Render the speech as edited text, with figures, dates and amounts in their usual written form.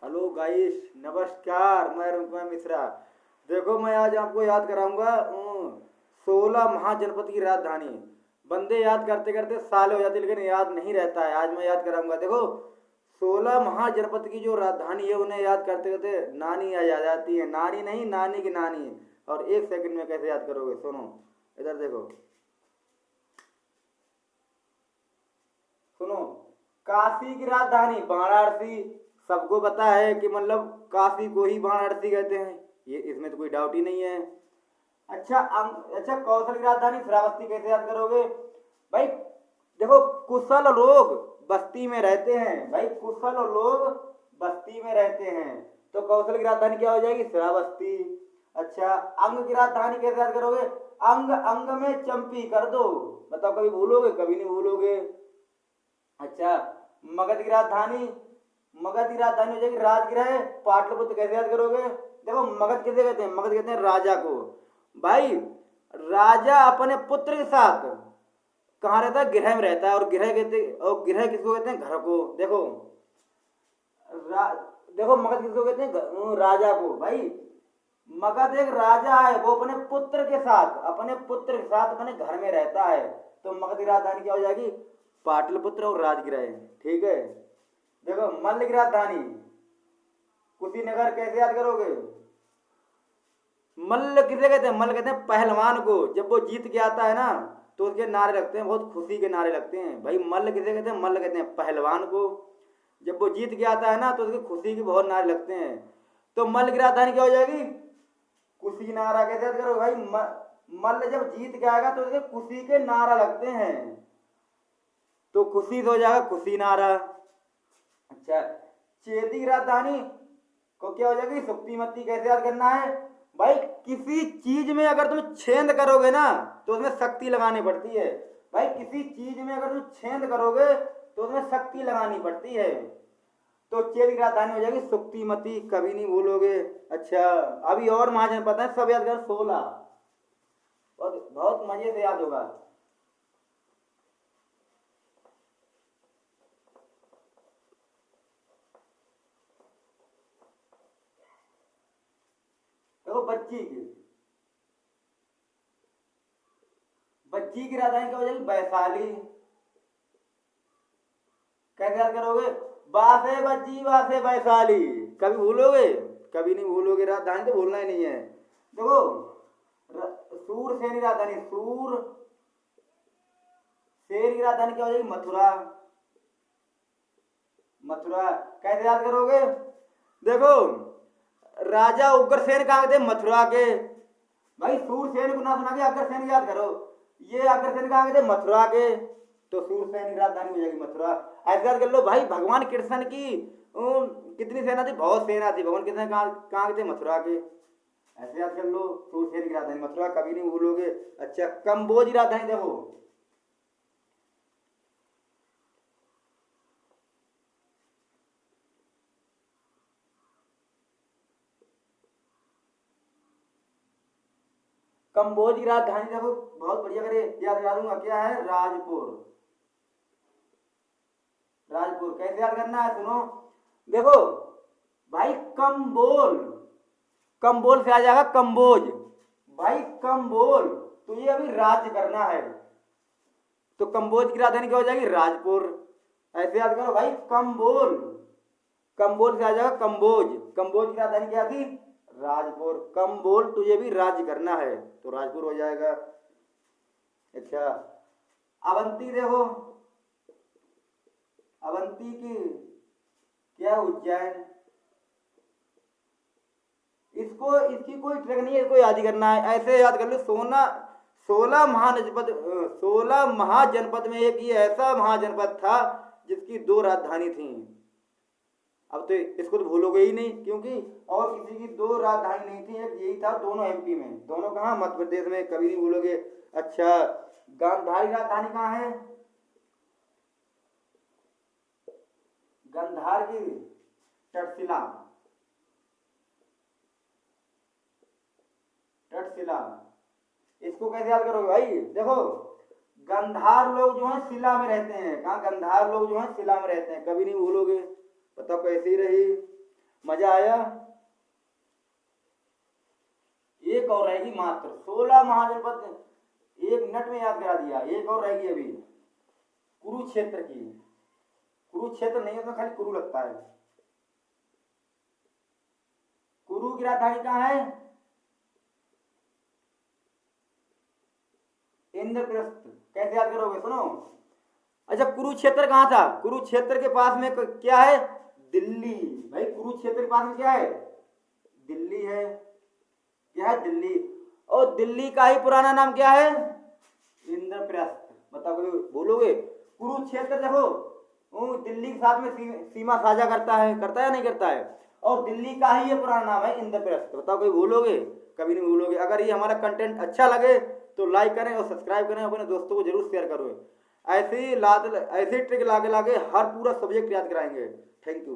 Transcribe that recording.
Hello guys, नमस्कार। मैं रुकमा मिश्रा। देखो, मैं आज आपको याद कराऊंगा 16 महाजनपद की राजधानी। बंदे याद करते करते साल हो जाते लेकिन याद नहीं रहता है। आज मैं याद कराऊंगा। देखो, 16 महाजनपद की जो राजधानी है उन्हें याद करते करते नानी आ जाती है। नानी नहीं, नानी की नानी। और एक सेकंड में कैसे याद करोगे, सुनो। इधर देखो, सुनो। काशी की राजधानी वाराणसी। सबको पता है कि मतलब काशी को ही वाराणसी कहते हैं। ये इसमें तो कोई डाउट ही नहीं है। अच्छा, कौशल की राजधानी श्रावस्ती कैसे याद करोगे भाई? देखो, कुशल लोग बस्ती में रहते हैं भाई। कुशल लोग बस्ती में रहते हैं। तो कौशल की राजधानी क्या हो जाएगी? श्रावस्ती। अच्छा, अंग की राजधानी कैसे याद करोगे? अंग अंग में चंपी कर दो। बताओ, कभी भूलोगे? कभी नहीं भूलोगे। अच्छा, मगध की राजधानी। मगध की राजधानी हो जाएगी राजगृह पाटलिपुत्र। कैसे याद करोगे? देखो, मगध किसे कहते हैं? मगध कहते हैं राजा को भाई। राजा अपने पुत्र के साथ कहाँ रहता है? गृह में रहता है। और गृह किसको कहते हैं? घर को। देखो, रा, देखो, मगध किसको कहते हैं? राजा को भाई। मगध एक राजा है, वो अपने पुत्र के साथ अपने घर में रहता है। तो मगध की राजधानी क्या हो जाएगी? पाटलिपुत्र और राजगृह। ठीक है। देखो, मल्ल की राजधानी कुशीनगर। कैसे याद करोगे? मल्ल किसे कहते हैं? मल्ल कहते हैं पहलवान को। जब वो जीत के आता है ना तो उसके नारे लगते हैं, बहुत खुशी के नारे लगते हैं भाई। मल्ल किसे कहते हैं? मल्ल कहते हैं पहलवान को। जब वो जीत के आता है ना तो उसकी खुशी के बहुत नारे लगते हैं। तो मल्ल की राजधानी क्या हो जाएगी? कुशीनारा। कैसे याद करोगे भाई? मल्ल जब जीत के आएगा तो उसके खुशी के नारा लगते हैं। तो खुशी से हो जाएगा कुशीनारा। अच्छा, चेदी की राजधानी को क्या हो जाएगी? सुक्तिमती। कैसे याद करना है भाई? किसी चीज में अगर तुम छेद करोगे ना तो उसमें शक्ति लगानी पड़ती है भाई। किसी चीज में अगर तुम छेद करोगे तो उसमें शक्ति लगानी पड़ती है। तो चेदी की राजधानी हो जाएगी सुक्तिमती। कभी नहीं भूलोगे। अच्छा, अभी और महाजनपद है, सब याद कर। 16। बहुत बहुत मजे से याद होगा। देखो, बच्ची की राजधानी क्या हो जाएगी? वैशाली। कैसे याद करोगे? बासे बच्ची बासे वैशाली। कभी भूलोगे? कभी नहीं भूलोगे। राजधानी तो भूलना ही नहीं है। देखो, सूरसेन की राजधानी शेर की राजधानी क्या हो जाएगी? मथुरा। मथुरा। कैसे याद करोगे? देखो, राजा उग्रसेन कहाँ थे? मथुरा के भाई। सूरसेन को ना सुना के अग्रसेन याद करो। ये अग्रसेन कहाँ के थे? मथुरा के। तो सूरसेन की राजधानी हो जाएगी मथुरा। ऐसे याद कर लो भाई। भगवान कृष्ण की कितनी सेना थी? बहुत सेना थी। भगवान कृष्ण कहाँ कहाँ के थे? मथुरा के। ऐसे याद कर लो। सूरसेन की राजधानी मथुरा। कभी नहीं भूलोगे। अच्छा, कंबोज की राजधानी देखो। कंबोज की राजधानी देखो, बहुत बढ़िया करे याद करा दूंगा। क्या है? राजपुर। राजपुर। कैसे याद करना है? सुनो। देखो भाई, कंबोल। कंबोल से आ जाएगा कंबोज भाई। कंबोल। तो ये अभी राज्य करना है। तो कंबोज की राजधानी क्या हो जाएगी? राजपुर। ऐसे याद करो भाई। कंबोल। कंबोल से आ जाएगा कंबोज। कंबोज की राजधानी क्या थी? राजपुर। कंबोल तुझे भी राज्य करना है तो राजपुर हो जाएगा। अच्छा, अवंती देखो। अवंती की क्या? उज्जैन। इसको इसकी कोई ट्रिक नहीं है, इसको याद ही करना है। ऐसे याद कर लो। 16 महाजनपद में एक ये ऐसा महाजनपद था जिसकी 2 राजधानी थी। अब तो इसको तो भूलोगे ही नहीं, क्योंकि और किसी की 2 राजधानी नहीं थी। एक यही था, दोनों एमपी में। दोनों कहाँ? मध्य प्रदेश में। कभी नहीं भूलोगे। अच्छा, गांधार की राजधानी कहाँ है? गांधार की तक्षशिला। तक्षशिला। इसको कैसे याद करोगे भाई? देखो, गंधार लोग जो है शिला में रहते हैं। कहाँ? गंधार लोग जो है शिला में रहते हैं। कभी नहीं भूलोगे। बताओ कैसी रही? मजा आया। एक और रहेगी मात्र, 16 महाजनपद 1 मिनट में याद करा दिया। एक और रहेगी अभी, कुरुक्षेत्र की। कुरुक्षेत्र नहीं, उसमें खाली कुरु लगता है। कुरु की राजधानी कहाँ है? इंद्रप्रस्थ। कैसे याद करोगे, सुनो। अच्छा, कुरुक्षेत्र कहाँ था? कुरुक्षेत्र के पास में क्या है? दिल्ली। भाई कुरुक्षेत्र के पास में क्या है? दिल्ली है। क्या है? दिल्ली। और दिल्ली का ही पुराना नाम क्या है? इंद्रप्रस्थ। बताओ, कभी बोलोगे? कुरुक्षेत्र देखो दिल्ली के साथ में सीमा साझा करता है या नहीं करता है? और दिल्ली का ही ये पुराना नाम है इंद्रप्रस्थ। बताओ, कभी भूलोगे? कभी नहीं भूलोगे। अगर ये हमारा कंटेंट अच्छा लगे तो लाइक करें और सब्सक्राइब करें, अपने दोस्तों को जरूर शेयर करो। ऐसे ही ट्रिक लागे लागे हर पूरा सब्जेक्ट याद कराएंगे। Thank you.